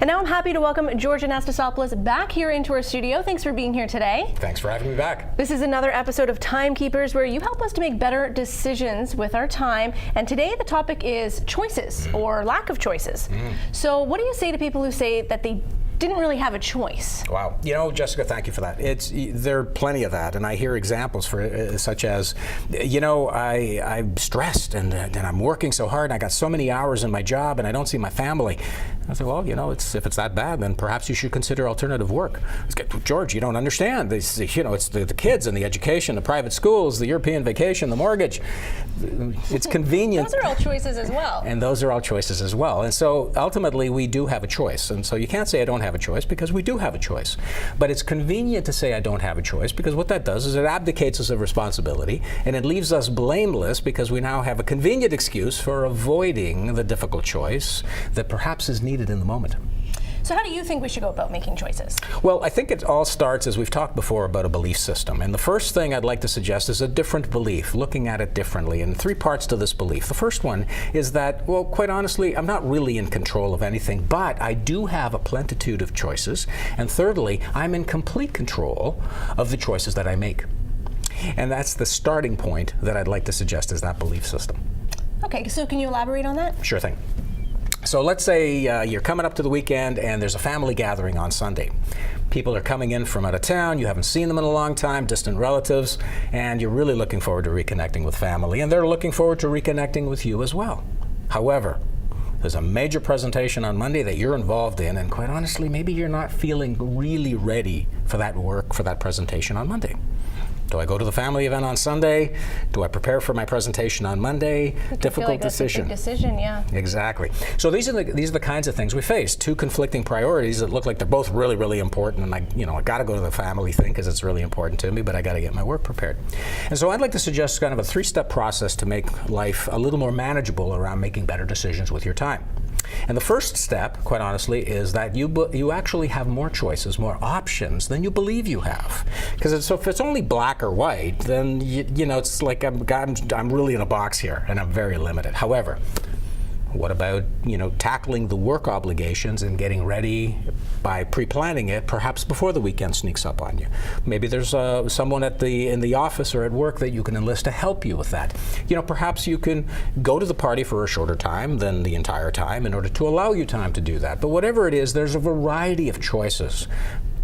And now I'm happy to welcome George Anastasopoulos back here into our studio. Thanks for being here today. Thanks for having me back. This is another episode of Timekeepers where you help us to make better decisions with our time. And today the topic is choices or lack of choices. So what do you say to people who say that they didn't really have a choice? Wow. You know, Jessica, thank you for that. There are plenty of that, and I hear examples for such as, you know, I'm stressed and I'm working so hard and I got so many hours in my job and I don't see my family. I said, well, you know, if it's that bad, then perhaps you should consider alternative work. George, you don't understand. You know, it's the kids and the education, the private schools, the European vacation, the mortgage. It's convenient. Those are all choices as well. And those are all choices as well. And so ultimately we do have a choice. And so you can't say I don't have a choice because we do have a choice. But it's convenient to say I don't have a choice because what that does is it abdicates us of responsibility and it leaves us blameless because we now have a convenient excuse for avoiding the difficult choice that perhaps is needed in the moment. So how do you think we should go about making choices? Well, I think it all starts, as we've talked before, about a belief system. And the first thing I'd like to suggest is a different belief, looking at it differently. And three parts to this belief. The first one is that, well, quite honestly, I'm not really in control of anything, but I do have a plenitude of choices. And thirdly, I'm in complete control of the choices that I make. And that's the starting point that I'd like to suggest as that belief system. Okay, so can you elaborate on that? Sure thing. So let's say you're coming up to the weekend and there's a family gathering on Sunday. People are coming in from out of town, you haven't seen them in a long time, distant relatives, and you're really looking forward to reconnecting with family, and they're looking forward to reconnecting with you as well. However, there's a major presentation on Monday that you're involved in, and quite honestly, maybe you're not feeling really ready for that work, for that presentation on Monday. Do I go to the family event on Sunday? Do I prepare for my presentation on Monday? Difficult decision. That's a big decision, yeah. Exactly. So these are the kinds of things we face. Two conflicting priorities that look like they're both really, really important. And I got to go to the family thing because it's really important to me, but I got to get my work prepared. And so I'd like to suggest kind of a three-step process to make life a little more manageable around making better decisions with your time. And the first step, quite honestly, is that you actually have more choices, more options than you believe you have. Because if it's only black or white, then you know it's like I'm really in a box here, and I'm very limited. However, what about tackling the work obligations and getting ready by pre-planning it, perhaps before the weekend sneaks up on you? Maybe there's someone in the office or at work that you can enlist to help you with that. Perhaps you can go to the party for a shorter time than the entire time in order to allow you time to do that. But whatever it is, there's a variety of choices.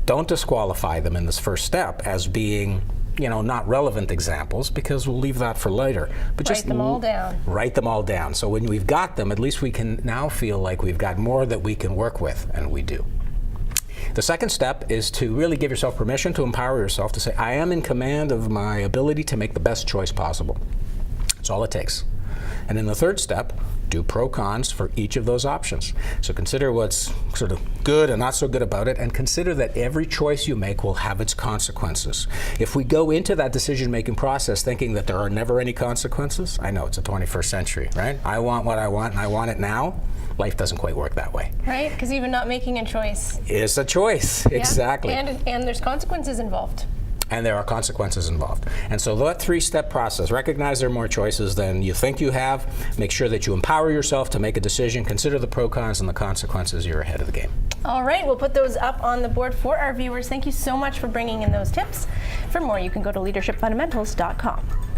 Don't disqualify them in this first step as being not relevant examples, because we'll leave that for later. But just write them all down. Write them all down. So when we've got them, at least we can now feel like we've got more that we can work with, and we do. The second step is to really give yourself permission to empower yourself to say, I am in command of my ability to make the best choice possible. That's all it takes. And in the third step, do pro-cons for each of those options. So consider what's sort of good and not so good about it, and consider that every choice you make will have its consequences. If we go into that decision-making process thinking that there are never any consequences, I know it's the 21st century, right? I want what I want and I want it now. Life doesn't quite work that way. Right, because even not making a choice is a choice. Yeah. Exactly. And there's consequences involved. And there are consequences involved. And so that three-step process, recognize there are more choices than you think you have, make sure that you empower yourself to make a decision, consider the pro-cons and the consequences, you're ahead of the game. All right, we'll put those up on the board for our viewers. Thank you so much for bringing in those tips. For more, you can go to leadershipfundamentals.com.